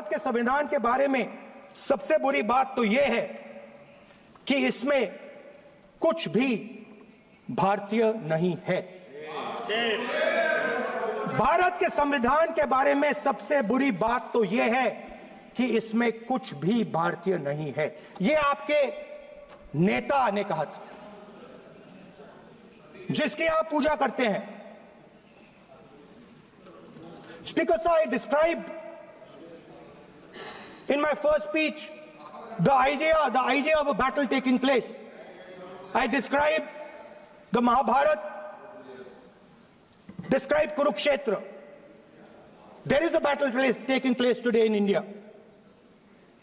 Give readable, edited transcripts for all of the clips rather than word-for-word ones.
भारत के संविधान के बारे में सबसे बुरी बात तो यह है कि इसमें कुछ भी भारतीय नहीं है। भारत के संविधान के बारे में सबसे बुरी बात तो यह है कि इसमें कुछ भी भारतीय नहीं है। यह आपके नेता ने कहा था, जिसकी आप पूजा करते हैं। Speaker sir, I described in my first speech the idea of a battle taking place. I described the Mahabharata, described Kurukshetra. There is a battle taking place today in India.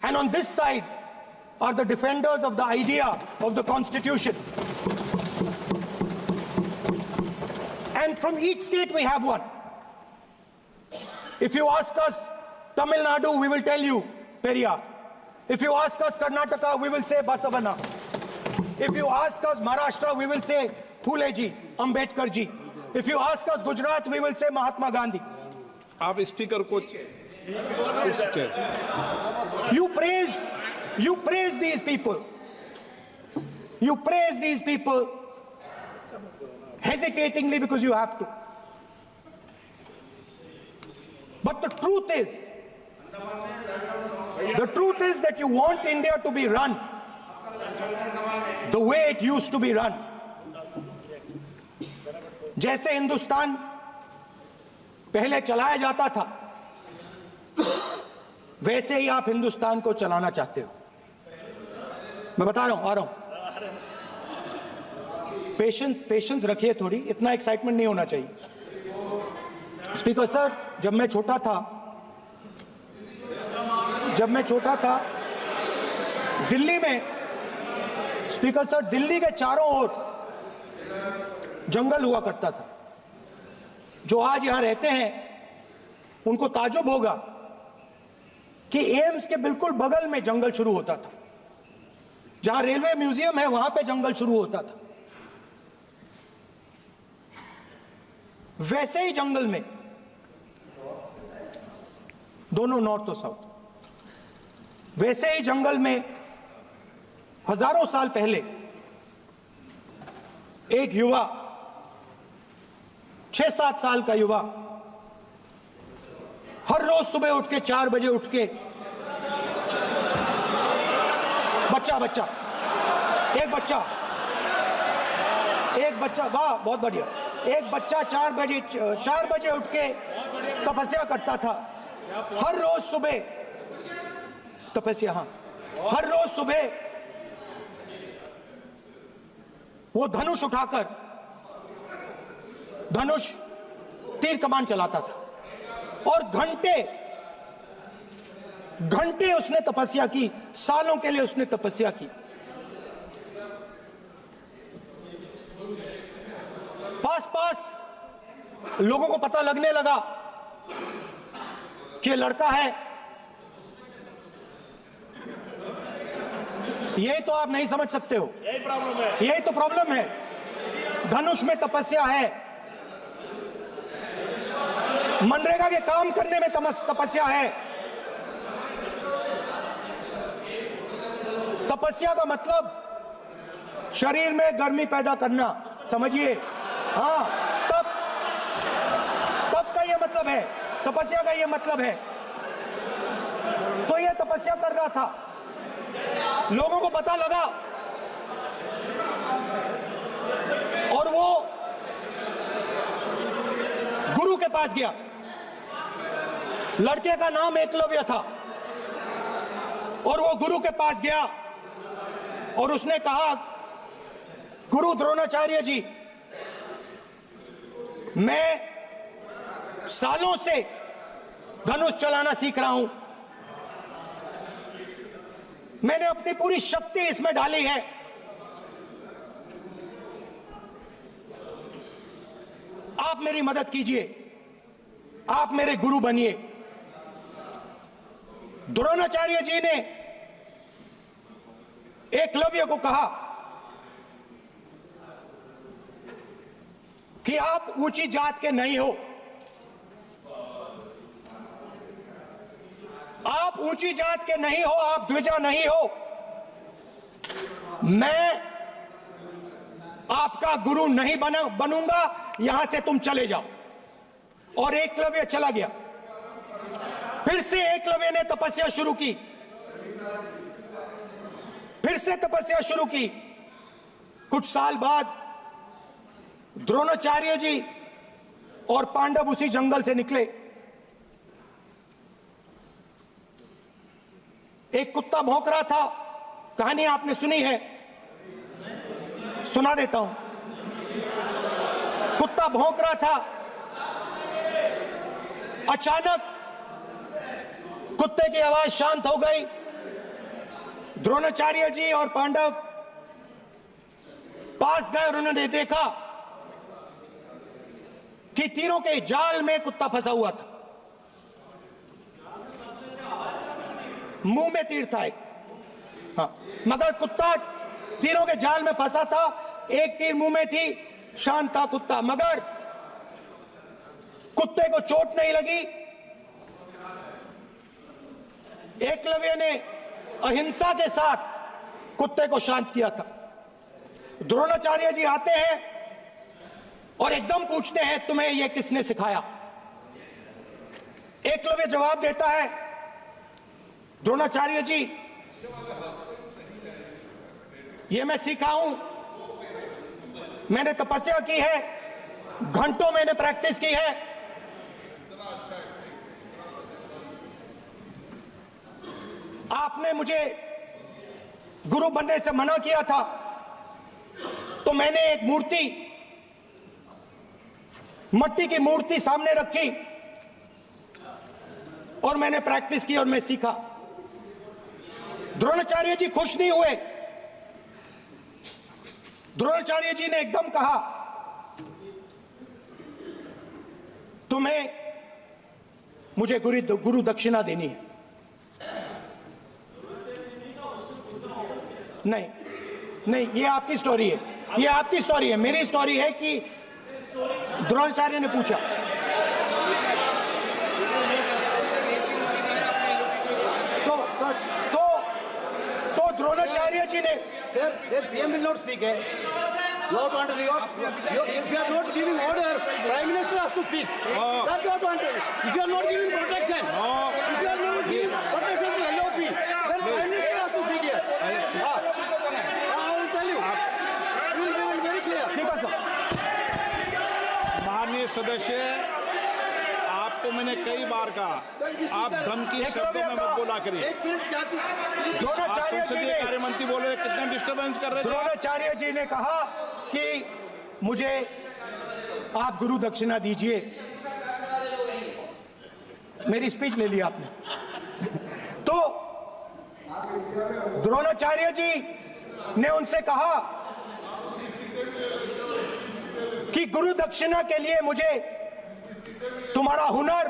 And on this side are the defenders of the idea of the Constitution. And from each state we have one. If you ask us Tamil Nadu, we will tell you Periyar. If you ask us Karnataka, we will say Basavana. If you ask us Maharashtra, we will say Phule ji, Ambedkar ji. If you ask us Gujarat, we will say Mahatma Gandhi. आप speaker को You praise these people. You praise these people hesitatingly because you have to. But the truth is that you want India to be run the way it used to be run. जैसे हिंदुस्तान पहले चलाया जाता था, वैसे ही आप हिंदुस्तान को चलाना चाहते हो। मैं बता रहा हूं, आ रहा हूं। पेशेंस रखिए थोड़ी, इतना एक्साइटमेंट नहीं होना चाहिए। स्पीकर सर, जब मैं छोटा था दिल्ली में, स्पीकर सर, दिल्ली के चारों ओर जंगल हुआ करता था। जो आज यहां रहते हैं उनको ताज्जुब होगा कि एम्स के बिल्कुल बगल में जंगल शुरू होता था। जहां रेलवे म्यूजियम है वहां पे जंगल शुरू होता था। वैसे ही जंगल में, दोनों नॉर्थ और साउथ, वैसे ही जंगल में हजारों साल पहले एक युवा, 6-7 साल का युवा, हर रोज सुबह उठ के 4 बजे उठ के, एक बच्चा, वाह बहुत बढ़िया, एक बच्चा 4 बजे उठ के तपस्या करता था। हर रोज सुबह तपस्या, हाँ, हर रोज सुबह वो धनुष उठाकर तीर कमान चलाता था और घंटे उसने तपस्या की, सालों के लिए उसने तपस्या की। पास लोगों को पता लगने लगा कि लड़का है। यही तो आप नहीं समझ सकते हो, यही तो प्रॉब्लम है। धनुष में तपस्या है, मनरेगा के काम करने में तपस्या है। तपस्या का मतलब शरीर में गर्मी पैदा करना, समझिए। हाँ, तब का ये मतलब है, तपस्या का ये मतलब है। तो ये तपस्या कर रहा था, लोगों को पता लगा और वो गुरु के पास गया। लड़के का नाम एकलव्य था और वो गुरु के पास गया और उसने कहा, गुरु द्रोणाचार्य जी, मैं सालों से धनुष चलाना सीख रहा हूं, मैंने अपनी पूरी शक्ति इसमें डाली है। आप मेरी मदद कीजिए, आप मेरे गुरु बनिए। द्रोणाचार्य जी ने एकलव्य को कहा कि आप ऊंची जात के नहीं हो, आप ऊंची जात के नहीं हो, आप द्विजा नहीं हो। मैं आपका गुरु नहीं बनूंगा, यहां से तुम चले जाओ। और एकलव्य चला गया। फिर से एकलव्य ने तपस्या शुरू की, फिर से तपस्या शुरू की। कुछ साल बाद द्रोणाचार्य जी और पांडव उसी जंगल से निकले। एक कुत्ता भौंक रहा था, कहानी आपने सुनी है, सुना देता हूं। कुत्ता भौंक रहा था, अचानक कुत्ते की आवाज शांत हो गई। द्रोणाचार्य जी और पांडव पास गए और उन्होंने देखा कि तीरों के जाल में कुत्ता फंसा हुआ था। मुंह में तीर था एक, हाँ, मगर कुत्ता तीरों के जाल में फंसा था। एक तीर मुंह में थी, शांत था कुत्ता, मगर कुत्ते को चोट नहीं लगी। एकलव्य ने अहिंसा के साथ कुत्ते को शांत किया था। द्रोणाचार्य जी आते हैं और एकदम पूछते हैं, तुम्हें यह किसने सिखाया? एकलव्य जवाब देता है, द्रोणाचार्य जी, यह मैं सीखा हूं, मैंने तपस्या की है, घंटों मैंने प्रैक्टिस की है। आपने मुझे गुरु बनने से मना किया था, तो मैंने एक मूर्ति, मट्टी की मूर्ति सामने रखी और मैंने प्रैक्टिस की और मैं सीखा। द्रोणाचार्य जी खुश नहीं हुए। द्रोणाचार्य जी ने एकदम कहा, तुम्हें मुझे गुरु दक्षिणा देनी है। नहीं नहीं, ये आपकी स्टोरी है, ये आपकी स्टोरी है। मेरी स्टोरी है कि द्रोणाचार्य ने पूछा। तो द्रोणाचार्य जी ने, Sir, the PM will not speak. You have to understand. If you are not giving order, Prime Minister has to speak. That you have to understand. If you are not giving protection, if you are not giving protection to LOP, then Prime Minister has to speak here. I will tell you. We will be very clear. ठीक है sir. माननीय सदस्य, आपको मैंने कई बार कहा, आप धमकी शब्दों में मत बोला करिए। एक मिनट क्या थी? द्रोणाचार्य जी संसदीय ने, कार्य मंत्री बोले, कितना डिस्टर्बेंस कर रहे थे। द्रोणाचार्य जी ने कहा कि मुझे आप गुरु दक्षिणा दीजिए। मेरी स्पीच ले ली आपने। तो द्रोणाचार्य जी ने उनसे कहा कि गुरु दक्षिणा के लिए मुझे तुम्हारा हुनर,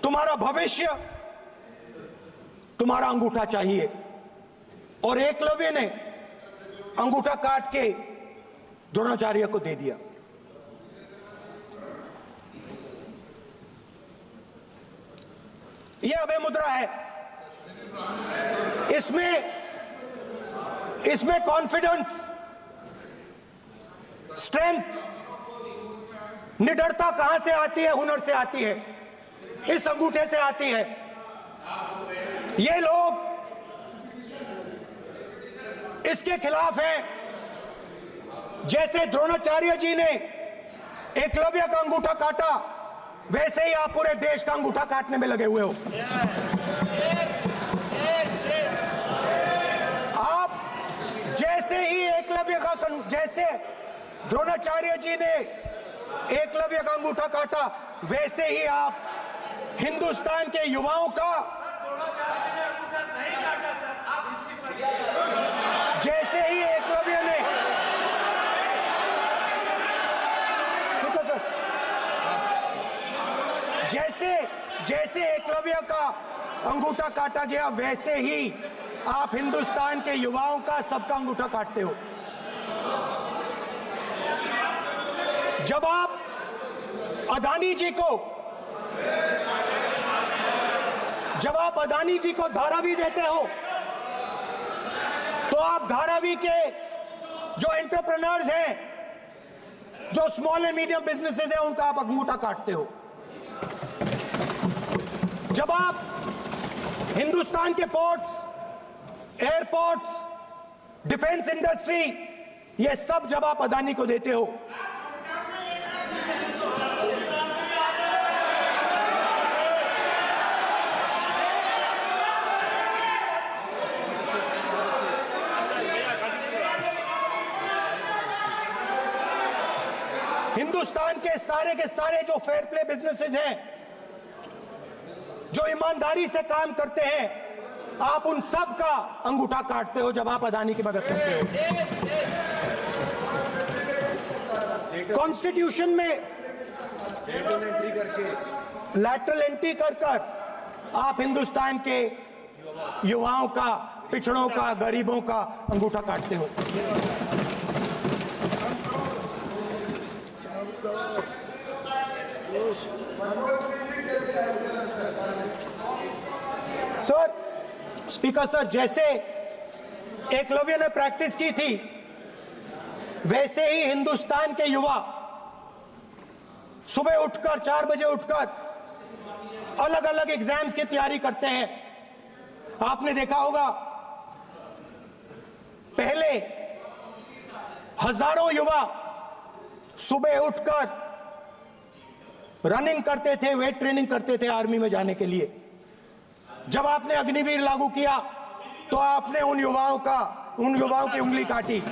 तुम्हारा भविष्य, तुम्हारा अंगूठा चाहिए। और एकलव्य ने अंगूठा काट के द्रोणाचार्य को दे दिया। यह अभय मुद्रा है। इसमें कॉन्फिडेंस, स्ट्रेंथ, निडरता कहां से आती है? हुनर से आती है, इस अंगूठे से आती है। ये लोग इसके खिलाफ हैं। जैसे द्रोणाचार्य जी ने एकलव्य का अंगूठा काटा, वैसे ही आप पूरे देश का अंगूठा काटने में लगे हुए हो। आप जैसे ही एकलव्य का, जैसे द्रोणाचार्य जी ने एकलव्य का अंगूठा काटा, वैसे ही आप हिंदुस्तान के युवाओं का, जैसे ही एकलव्य ने, ठीक है सर, जैसे एकलव्य का अंगूठा काटा गया, वैसे ही आप हिंदुस्तान के युवाओं का, सबका अंगूठा काटते हो। जब आप अदानी जी को, जब आप अदानी जी को धारावी देते हो तो आप धारावी के जो एंटरप्रेन्योर्स हैं, जो स्मॉल एंड मीडियम बिजनेसेस हैं, उनका आप अंगूठा काटते हो। जब आप हिंदुस्तान के पोर्ट्स, एयरपोर्ट्स, डिफेंस इंडस्ट्री, ये सब जब आप अदानी को देते हो, हिंदुस्तान के सारे जो फेयर प्ले बिजनेसेस हैं, जो ईमानदारी से काम करते हैं, आप उन सब का अंगूठा काटते हो जब आप अदानी की मदद करते हो। कॉन्स्टिट्यूशन में लैटरल एंट्री कर आप हिंदुस्तान के युवाओं का, पिछड़ों का, गरीबों का अंगूठा काटते हो। सर, स्पीकर सर, जैसे एकलव्य ने प्रैक्टिस की थी, वैसे ही हिंदुस्तान के युवा सुबह उठकर 4 बजे उठकर अलग अलग एग्जाम्स की तैयारी करते हैं। आपने देखा होगा, पहले हजारों युवा सुबह उठकर रनिंग करते थे, वेट ट्रेनिंग करते थे आर्मी में जाने के लिए। जब आपने अग्निवीर लागू किया तो आपने उन युवाओं की उंगली काटी।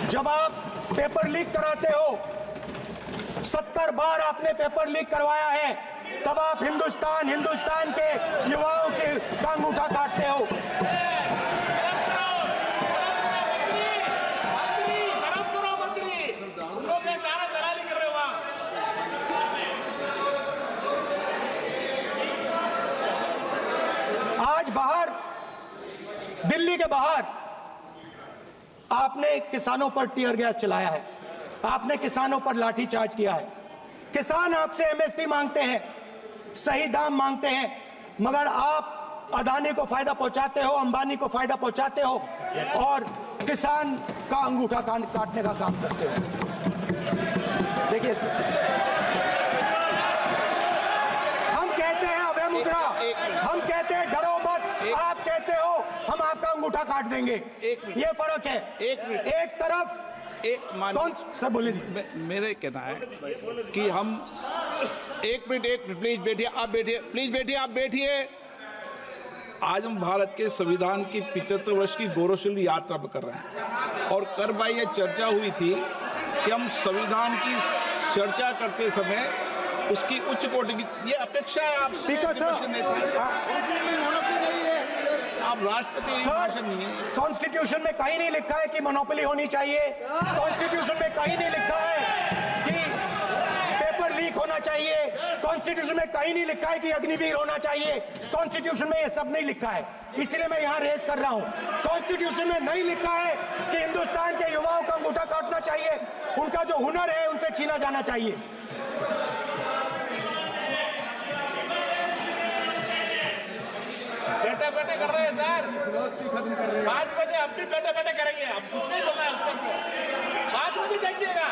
जब आप पेपर लीक कराते हो, 70 बार आपने पेपर लीक करवाया है, तब आप हिंदुस्तान के युवाओं के अंगूठा काटते हो। आज बाहर, दिल्ली के बाहर आपने किसानों पर टीयर गैस चलाया है, आपने किसानों पर लाठीचार्ज किया है। किसान आपसे एमएसपी मांगते हैं, सही दाम मांगते हैं, मगर आप अदानी को फायदा पहुंचाते हो, अंबानी को फायदा पहुंचाते हो और किसान का अंगूठा काटने का काम करते हो। देखिए, हम कहते हैं अभय मुद्रा, हम कहते हैं डरो मत, आप कहते हो हम आपका अंगूठा काट देंगे। ये फर्क है। एक तरफ कौन सर बोलिए। मेरे कहना है कि हम एक मिनट प्लीज बैठिए, आप बैठिए, प्लीज बैठिए, आप बैठिए। आज हम भारत के संविधान की 75 वर्ष की गौरवशाली यात्रा पर कर रहे हैं और कर भाई ये चर्चा हुई थी कि हम संविधान की चर्चा करते समय उसकी उच्च कोटि की ये अपेक्षा है। आप स्पीकर सर, आप राष्ट्रपति भाषण नहीं है। कॉन्स्टिट्यूशन में कहीं नहीं लिखा है कि मोनोपोली होनी चाहिए। कॉन्स्टिट्यूशन में कहीं नहीं लिखा है कि पेपर लीक होना चाहिए। कॉन्स्टिट्यूशन में कहीं नहीं लिखा है कि अग्निवीर होना चाहिए। कॉन्स्टिट्यूशन में ये सब नहीं लिखा है, इसलिए मैं यहाँ रेस कर रहा हूँ। कॉन्स्टिट्यूशन में नहीं लिखा है कि हिंदुस्तान के युवाओं का अंगूठा काटना चाहिए, उनका जो हुनर है उनसे छीना जाना चाहिए। बैठे कर रहे हैं सर, 5 बजे अब भी बैठे करेंगे, अब कुछ नहीं बोलना है उसको। 5 बजे देखिएगा,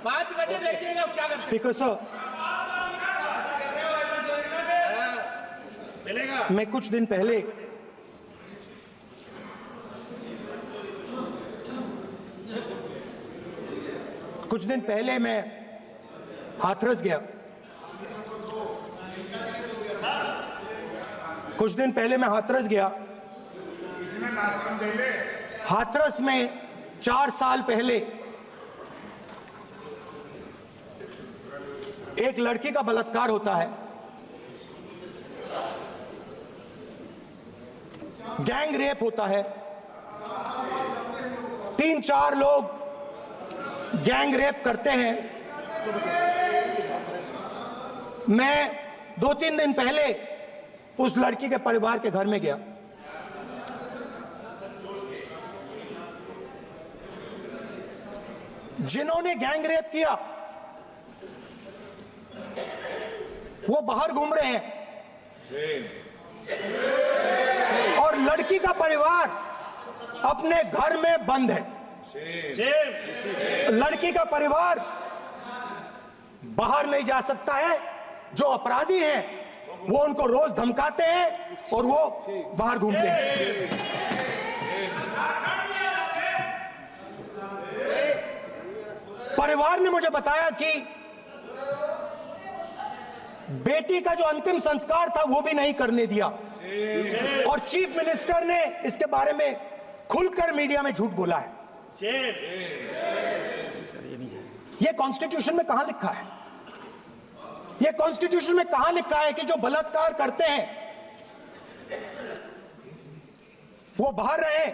5 बजे देखिएगा क्या करते। स्पीकर सर, मिलेगा। मैं कुछ दिन पहले मैं हाथरस गया। कुछ दिन पहले मैं हाथरस गया। हाथरस में 4 साल पहले एक लड़की का बलात्कार होता है। गैंग रेप होता है। 3-4 लोग गैंग रेप करते हैं। मैं 2-3 दिन पहले उस लड़की के परिवार के घर में गया। जिन्होंने गैंग रेप किया वो बाहर घूम रहे हैं। और लड़की का परिवार अपने घर में बंद है। लड़की का परिवार बाहर नहीं जा सकता है। जो अपराधी हैं वो उनको रोज धमकाते हैं और वो बाहर घूमते हैं। परिवार ने मुझे बताया कि बेटी का जो अंतिम संस्कार था वो भी नहीं करने दिया और चीफ मिनिस्टर ने इसके बारे में खुलकर मीडिया में झूठ बोला है। ये कॉन्स्टिट्यूशन में कहां लिखा है? ये कॉन्स्टिट्यूशन में कहां लिखा है कि जो बलात्कार करते हैं वो बाहर रहे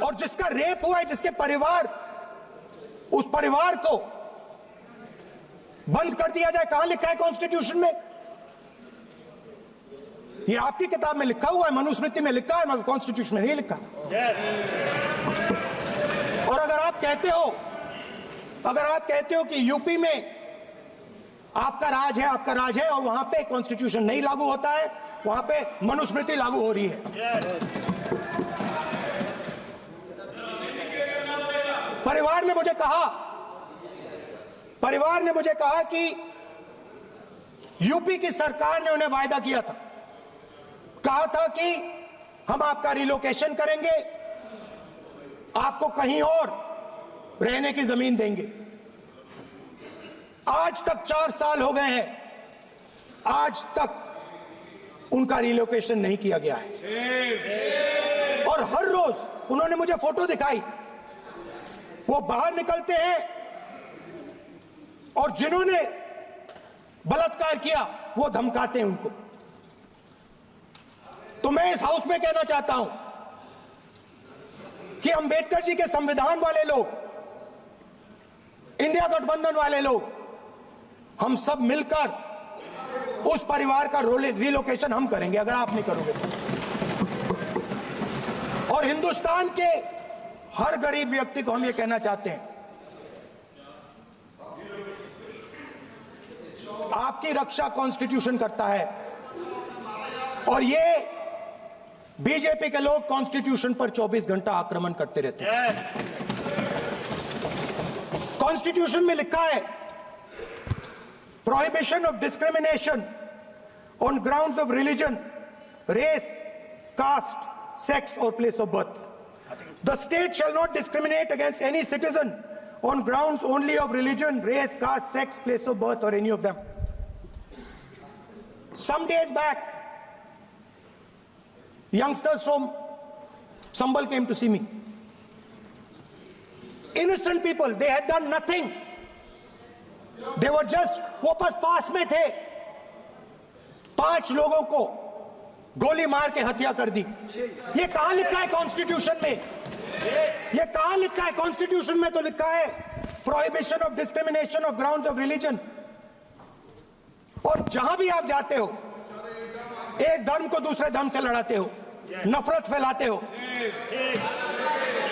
और जिसका रेप हुआ है, जिसके परिवार, उस परिवार को बंद कर दिया जाए? कहां लिखा है कॉन्स्टिट्यूशन में? ये आपकी किताब में लिखा हुआ है, मनुस्मृति में लिखा है, मगर कॉन्स्टिट्यूशन में नहीं लिखा। और अगर आप कहते हो कि यूपी में आपका राज है और वहां पे कॉन्स्टिट्यूशन नहीं लागू होता है, वहां पे मनुस्मृति लागू हो रही है। परिवार ने मुझे कहा कि यूपी की सरकार ने उन्हें वायदा किया था, कहा था कि हम आपका रिलोकेशन करेंगे, आपको कहीं और रहने की जमीन देंगे। आज तक 4 साल हो गए हैं, आज तक उनका रिलोकेशन नहीं किया गया है। और हर रोज उन्होंने मुझे फोटो दिखाई, वो बाहर निकलते हैं और जिन्होंने बलात्कार किया वो धमकाते हैं उनको। तो मैं इस हाउस में कहना चाहता हूं कि अंबेडकर जी के संविधान वाले लोग, इंडिया गठबंधन वाले लोग, हम सब मिलकर उस परिवार का रिलोकेशन हम करेंगे अगर आप नहीं करोगे तो। और हिंदुस्तान के हर गरीब व्यक्ति को हम ये कहना चाहते हैं, आपकी रक्षा कॉन्स्टिट्यूशन करता है और ये बीजेपी के लोग कॉन्स्टिट्यूशन पर 24 घंटा आक्रमण करते रहते हैं। कॉन्स्टिट्यूशन में लिखा है prohibition of discrimination on grounds of religion, race, caste, sex और place of birth. The state shall not discriminate against any citizen on grounds only of religion, race, caste, sex, place of birth or any of them. Some days back, youngsters from Sambal came to see me. Innocent people, they had done nothing. They were just, वो पास में थे, 5 लोगों को गोली मार के हत्या कर दी। ये कहां लिखा है कॉन्स्टिट्यूशन में? ये कहां लिखा है कॉन्स्टिट्यूशन में? तो लिखा है prohibition of discrimination of grounds of religion. और जहां भी आप जाते हो, एक धर्म को दूसरे धर्म से लड़ाते हो, नफरत फैलाते हो।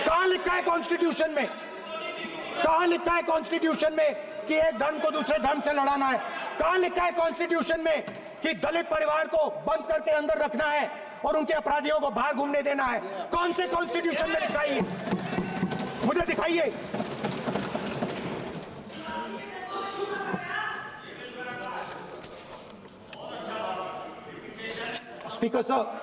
कहां लिखा है कॉन्स्टिट्यूशन में? कहां लिखा है कॉन्स्टिट्यूशन में कि एक धर्म को दूसरे धर्म से लड़ाना है? कहां लिखा है कॉन्स्टिट्यूशन में कि दलित परिवार को बंद करके अंदर रखना है और उनके अपराधियों को बाहर घूमने देना है? कौन से कॉन्स्टिट्यूशन में लिखा है? मुझे दिखाइए। स्पीकर सर,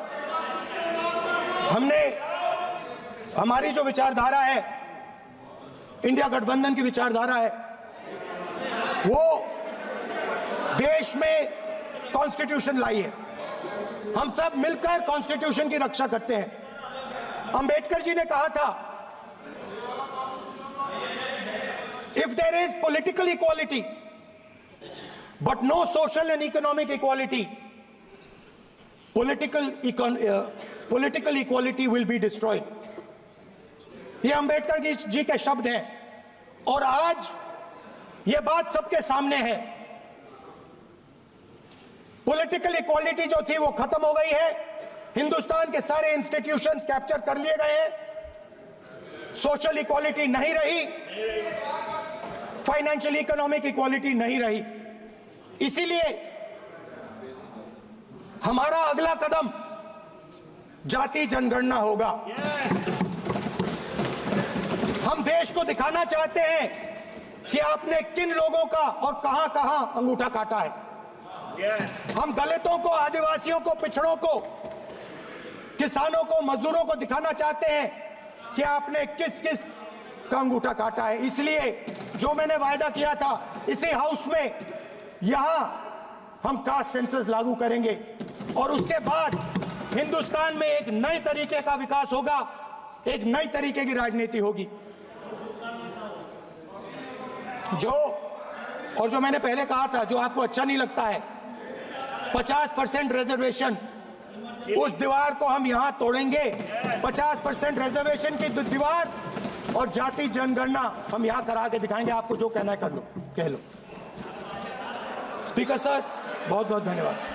हमारी जो विचारधारा है, इंडिया गठबंधन की विचारधारा है, वो देश में कॉन्स्टिट्यूशन लाई है। हम सब मिलकर कॉन्स्टिट्यूशन की रक्षा करते हैं। अंबेडकर जी ने कहा था, if there is political equality but no social and economic equality, political equality will be destroyed. ये अंबेडकर जी के शब्द हैं और आज ये बात सबके सामने है। पॉलिटिकल इक्वालिटी जो थी वो खत्म हो गई है। हिंदुस्तान के सारे इंस्टीट्यूशंस कैप्चर कर लिए गए हैं। सोशल इक्वालिटी नहीं रही, फाइनेंशियल इकोनॉमिक इक्वालिटी नहीं रही। इसीलिए हमारा अगला कदम जाति जनगणना होगा। हम देश को दिखाना चाहते हैं कि आपने किन लोगों का और कहां कहां अंगूठा काटा है। हम दलितों को, आदिवासियों को, पिछड़ों को, किसानों को, मजदूरों को दिखाना चाहते हैं कि आपने किस किस का अंगूठा काटा है। इसलिए जो मैंने वायदा किया था, इसी हाउस में यहां हम कास्ट सेंसस लागू करेंगे और उसके बाद हिंदुस्तान में एक नए तरीके का विकास होगा, एक नई तरीके की राजनीति होगी। जो मैंने पहले कहा था, जो आपको अच्छा नहीं लगता है, 50% रिजर्वेशन, उस दीवार को हम यहां तोड़ेंगे। 50% रिजर्वेशन की दीवार और जाति जनगणना हम यहां करा के दिखाएंगे। आपको जो कहना है कर लो, कह लो। स्पीकर सर, बहुत बहुत धन्यवाद।